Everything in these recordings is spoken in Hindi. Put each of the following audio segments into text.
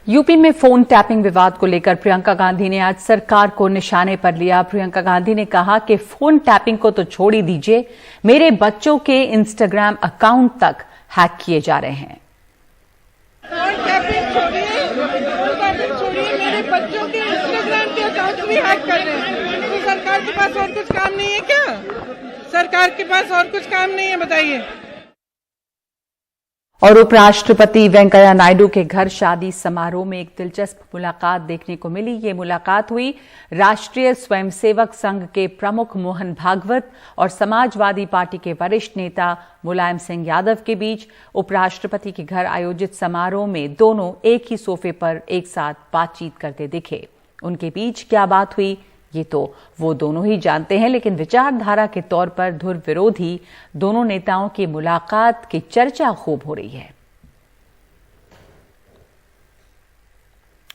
यूपी में फोन टैपिंग विवाद को लेकर प्रियंका गांधी ने आज सरकार को निशाने पर लिया। प्रियंका गांधी ने कहा कि फोन टैपिंग को तो छोड़ ही दीजिए, मेरे बच्चों के इंस्टाग्राम अकाउंट तक हैक किए जा रहे हैं। फोन टैपिंग छोड़िए, मेरे बच्चों के इंस्टाग्राम के अकाउंट भी हैक कर रहे हैं। तो सरकार के पास और कुछ काम नहीं है क्या? सरकार के पास और कुछ काम नहीं है, बताइए। और उपराष्ट्रपति वेंकैया नायडू के घर शादी समारोह में एक दिलचस्प मुलाकात देखने को मिली। ये मुलाकात हुई राष्ट्रीय स्वयंसेवक संघ के प्रमुख मोहन भागवत और समाजवादी पार्टी के वरिष्ठ नेता मुलायम सिंह यादव के बीच। उपराष्ट्रपति के घर आयोजित समारोह में दोनों एक ही सोफे पर एक साथ बातचीत करते दिखे। उनके बीच क्या बात हुई ये तो वो दोनों ही जानते हैं, लेकिन विचारधारा के तौर पर धुर विरोधी दोनों नेताओं की मुलाकात की चर्चा खूब हो रही है।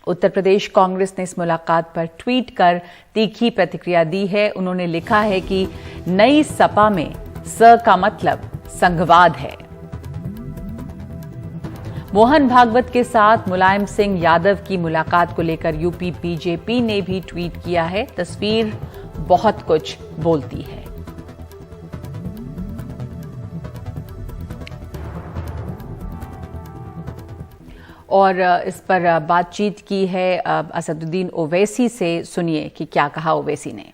उत्तर प्रदेश कांग्रेस ने इस मुलाकात पर ट्वीट कर तीखी प्रतिक्रिया दी है। उन्होंने लिखा है कि नई सपा में स का मतलब संघवाद है। मोहन भागवत के साथ मुलायम सिंह यादव की मुलाकात को लेकर यूपी बीजेपी ने भी ट्वीट किया है। तस्वीर बहुत कुछ बोलती है। और इस पर बातचीत की है असदुद्दीन ओवैसी से। सुनिए कि क्या कहा ओवैसी ने।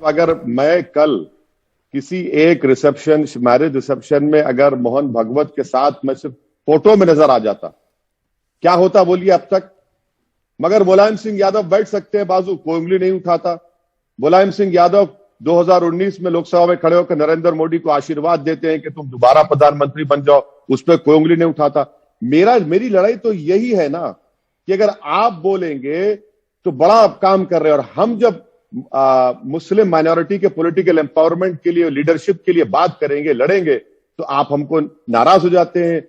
अगर मैं कल किसी एक रिसेप्शन, मैरिज रिसेप्शन में अगर मोहन भागवत के साथ मैं सिर्फ फोटो में नजर आ जाता, क्या होता बोलिए अब तक? मगर मुलायम सिंह यादव बैठ सकते हैं बाजू, कोई उंगली नहीं उठाता। मुलायम सिंह यादव 2019 में लोकसभा में खड़े होकर नरेंद्र मोदी को आशीर्वाद देते हैं कि तुम दोबारा प्रधानमंत्री बन जाओ, उस पर कोई उंगली नहीं उठाता। मेरी लड़ाई तो यही है ना कि अगर आप बोलेंगे तो बड़ा काम कर रहे हैं, और हम जब मुस्लिम माइनॉरिटी के पॉलिटिकल एम्पावरमेंट के लिए, लीडरशिप के लिए बात करेंगे, लड़ेंगे, तो आप हमको नाराज हो जाते हैं।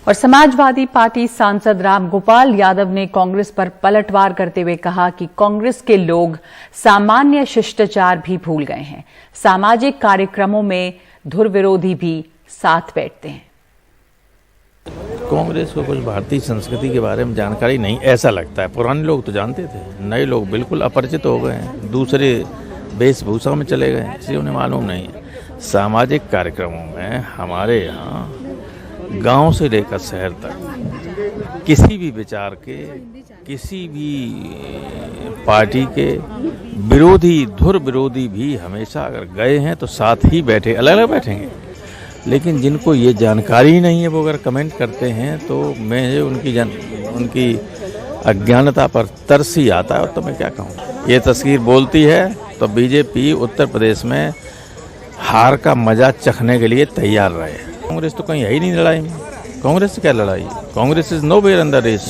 और समाजवादी पार्टी सांसद रामगोपाल यादव ने कांग्रेस पर पलटवार करते हुए कहा कि कांग्रेस के लोग सामान्य शिष्टाचार भी भूल गए हैं। सामाजिक कार्यक्रमों में धुर विरोधी भी साथ बैठते हैं। कांग्रेस को कुछ भारतीय संस्कृति के बारे में जानकारी नहीं, ऐसा लगता है। पुराने लोग तो जानते थे, नए लोग बिल्कुल अपरिचित हो गए हैं, दूसरे वेशभूषा में चले गए हैं, इसलिए उन्हें मालूम नहीं है। सामाजिक कार्यक्रमों में हमारे यहाँ गांव से लेकर शहर तक किसी भी विचार के, किसी भी पार्टी के विरोधी, धुर विरोधी भी हमेशा अगर गए हैं तो साथ ही बैठे, अलग अलग बैठेंगे। लेकिन जिनको ये जानकारी नहीं है वो अगर कमेंट करते हैं तो मैं उनकी अज्ञानता पर तरस ही आता है। और तो मैं क्या कहूँ, ये तस्वीर बोलती है तो बीजेपी उत्तर प्रदेश में हार का मजा चखने के लिए तैयार रहे। कांग्रेस तो कहीं है ही नहीं लड़ाई में। कांग्रेस से क्या लड़ाई? Congress is nowhere in the race.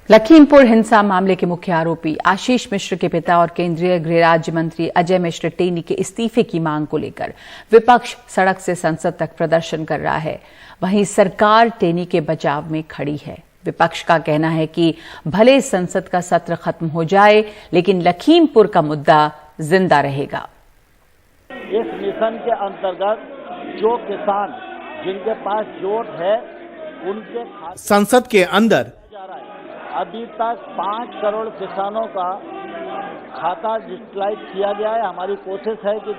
Lakhimpur हिंसा मामले के मुख्य आरोपी आशीष मिश्र के पिता और केंद्रीय गृह राज्य मंत्री अजय मिश्र टेनी के इस्तीफे की मांग को लेकर विपक्ष सड़क से संसद तक प्रदर्शन कर रहा है। वहीं सरकार टेनी के बचाव में खड़ी है। विपक्ष का कहना है कि भले संसद का सत्र खत्म हो जाए, लेकिन लखीमपुर का मुद्दा जिंदा रहेगा। इस मिशन के अंतर्गत जो किसान जिनके पास जोत है उनके संसद के अंदर अभी तक 5 करोड़ किसानों का खाता डिजिटलाइज किया गया है। हमारी कोशिश है कि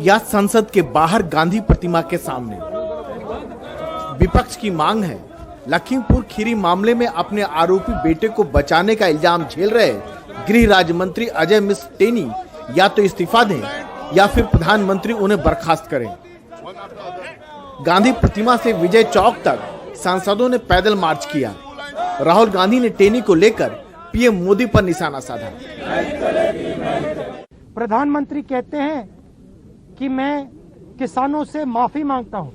या संसद के बाहर गांधी प्रतिमा के सामने विपक्ष की मांग है। लखीमपुर खीरी मामले में अपने आरोपी बेटे को बचाने का इल्जाम झेल रहे गृह राज्य मंत्री अजय मिश्र टेनी या तो इस्तीफा दें या फिर प्रधानमंत्री उन्हें बर्खास्त करें। गांधी प्रतिमा से विजय चौक तक सांसदों ने पैदल मार्च किया। राहुल गांधी ने टेनी को लेकर पीएम मोदी पर निशाना साधा। प्रधानमंत्री कहते हैं कि मैं किसानों से माफी मांगता हूं।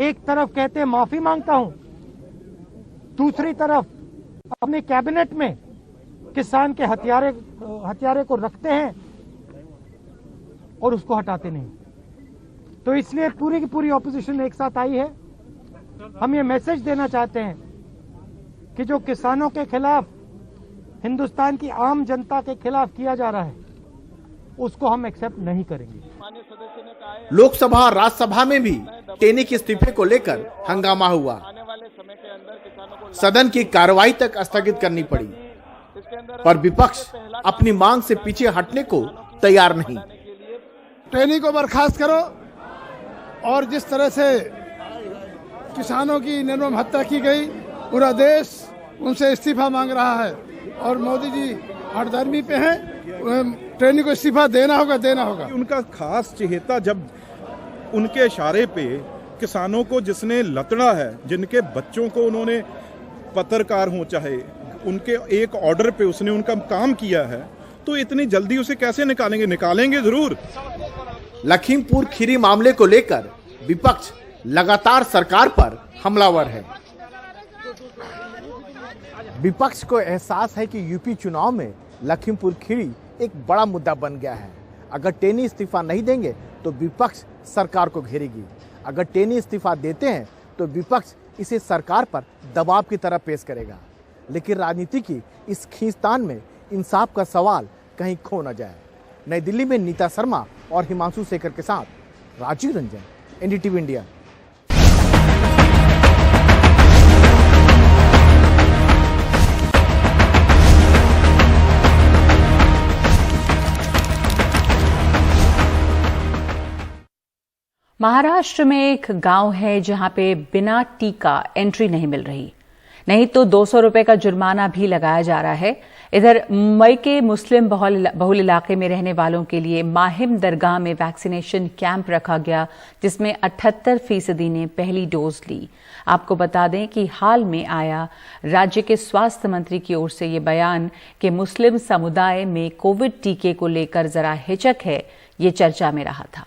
एक तरफ कहते हैं माफी मांगता हूं, दूसरी तरफ अपने कैबिनेट में किसान के हथियारे को रखते हैं और उसको हटाते नहीं। तो इसलिए पूरी की पूरी ऑपोजिशन एक साथ आई है। हम ये मैसेज देना चाहते हैं कि जो किसानों के खिलाफ, हिंदुस्तान की आम जनता के खिलाफ किया जा रहा है, उसको हम एक्सेप्ट नहीं करेंगे। लोकसभा और राज्यसभा में भी टेनी के इस्तीफे को लेकर हंगामा हुआ। सदन की कार्रवाई तक स्थगित करनी पड़ी, पर विपक्ष अपनी मांग से पीछे हटने को तैयार नहीं। टेनी को बर्खास्त करो, और जिस तरह से किसानों की निर्मम हत्या की गई, पूरा देश उनसे इस्तीफा मांग रहा है और मोदी जी हठधर्मी पे हैं। टेनी को इस्तीफा देना होगा। उनका खास चहेता जब उनके इशारे पे किसानों को जिसने लतड़ा है, जिनके बच्चों को उन्होंने पत्रकार हो चाहे उनके एक ऑर्डर पे उसने उनका काम किया है, तो इतनी जल्दी उसे कैसे निकालेंगे जरूर। लखीमपुर खीरी मामले को लेकर विपक्ष लगातार सरकार पर हमलावर है। विपक्ष को एहसास है कि यूपी चुनाव में लखीमपुर खीरी एक बड़ा मुद्दा बन गया है। अगर टेनी इस्तीफा नहीं देंगे तो विपक्ष सरकार को घेरेगी। अगर टेनी इस्तीफा देते हैं तो विपक्ष इसे सरकार पर दबाव की तरह पेश करेगा। लेकिन राजनीति की इस खींचतान में इंसाफ का सवाल कहीं खो न जाए। नई दिल्ली में नीता शर्मा और हिमांशु शेखर के साथ राजीव रंजन, एनडीटीवी इंडिया। महाराष्ट्र में एक गांव है जहां पे बिना टीका एंट्री नहीं मिल रही, नहीं तो 200 रुपए का जुर्माना भी लगाया जा रहा है। इधर मुंबई के मुस्लिम बहुल इलाके में रहने वालों के लिए माहिम दरगाह में वैक्सीनेशन कैंप रखा गया, जिसमें 78% ने पहली डोज ली। आपको बता दें कि हाल में आया राज्य के स्वास्थ्य मंत्री की ओर से ये बयान कि मुस्लिम समुदाय में कोविड टीके को लेकर जरा हिचक है, ये चर्चा में रहा था।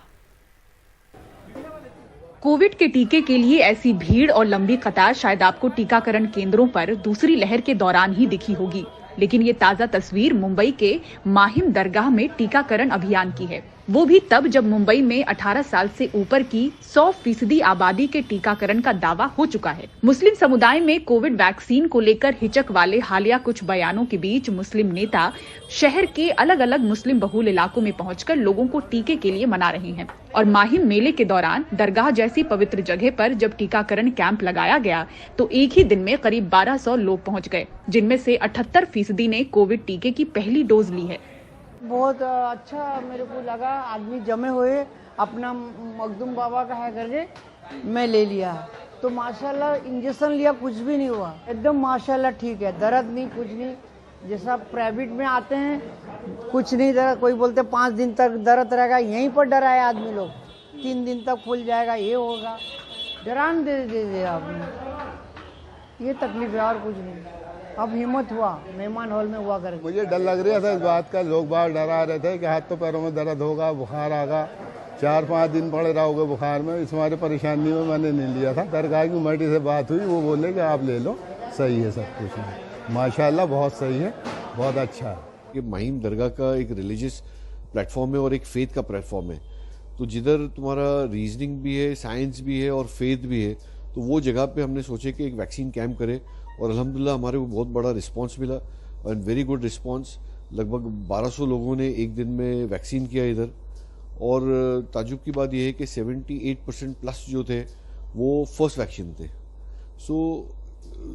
कोविड के टीके के लिए ऐसी भीड़ और लंबी कतार शायद आपको टीकाकरण केंद्रों पर दूसरी लहर के दौरान ही दिखी होगी, लेकिन ये ताजा तस्वीर मुंबई के माहिम दरगाह में टीकाकरण अभियान की है। वो भी तब जब मुंबई में 18 साल से ऊपर की 100% आबादी के टीकाकरण का दावा हो चुका है। मुस्लिम समुदाय में कोविड वैक्सीन को लेकर हिचक वाले हालिया कुछ बयानों के बीच मुस्लिम नेता शहर के अलग अलग मुस्लिम बहुल इलाकों में पहुंचकर लोगों को टीके के लिए मना रहे हैं। और माहिम मेले के दौरान दरगाह जैसी पवित्र जगह पर जब टीकाकरण कैंप लगाया गया तो एक ही दिन में करीब 1200 लोग पहुंच गए, जिनमें से 78% ने कोविड टीके की पहली डोज ली है। बहुत अच्छा मेरे को लगा, आदमी जमे हुए, अपना मखदूम बाबा का है करके मैं ले लिया, तो माशाल्लाह इंजेक्शन लिया, कुछ भी नहीं हुआ, एकदम माशाल्लाह ठीक है, दर्द नहीं, कुछ नहीं। जैसा प्राइवेट में आते हैं कुछ नहीं दर्द, कोई बोलते 5 दिन तक दर्द रहेगा, यहीं पर डराए आदमी लोग, 3 दिन तक खुल जाएगा, ये होगा, डरान दे आपने, ये तकलीफ है और कुछ नहीं। अब हिम्मत हुआ, मेहमान हॉल में हुआ करके। मुझे डर लग रहा था इस बात का, लोग बाहर डरा रहे थे कि हाथों पैरों में दर्द होगा, बुखार आगा, 4-5 दिन पड़े रहोगे बुखार में। इस हमारे परेशानी में मैंने नहीं लिया था। दरगाह की कमेटी से बात हुई, वो बोले कि आप ले लो, सही है सब कुछ, माशाल्लाह बहुत सही है, बहुत अच्छा है। ये माहिम दरगाह का एक रिलीजियस प्लेटफॉर्म है और एक फेथ का प्लेटफॉर्म है, तो जिधर तुम्हारा रीजनिंग भी है, साइंस भी है और फेथ भी है, तो वो जगह पे हमने सोचे कि एक वैक्सीन कैंप करें और अल्हम्दुलिल्लाह हमारे को बहुत बड़ा रिस्पांस मिला एंड वेरी गुड रिस्पांस। लगभग 1200 लोगों ने एक दिन में वैक्सीन किया इधर, और ताजुब की बात यह है कि 78% प्लस जो थे वो फर्स्ट वैक्सीन थे। सो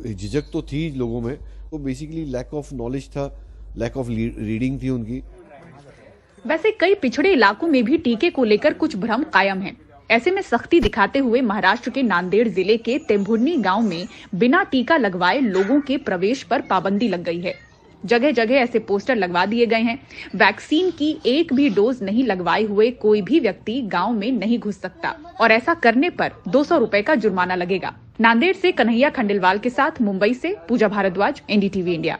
झिझक तो थी लोगों में, तो बेसिकली लैक ऑफ नॉलेज था, लैक ऑफ रीडिंग थी उनकी। वैसे कई पिछड़े इलाकों में भी टीके को लेकर कुछ भ्रम कायम है। ऐसे में सख्ती दिखाते हुए महाराष्ट्र के नांदेड़ जिले के तेंभुर्नी गांव में बिना टीका लगवाए लोगों के प्रवेश पर पाबंदी लग गई है। जगह जगह ऐसे पोस्टर लगवा दिए गए हैं, वैक्सीन की एक भी डोज नहीं लगवाए हुए कोई भी व्यक्ति गांव में नहीं घुस सकता, और ऐसा करने पर 200 रुपए का जुर्माना लगेगा। नांदेड़ से कन्हैया खंडेलवाल के साथ मुंबई से पूजा भारद्वाज, एनडीटीवी इंडिया।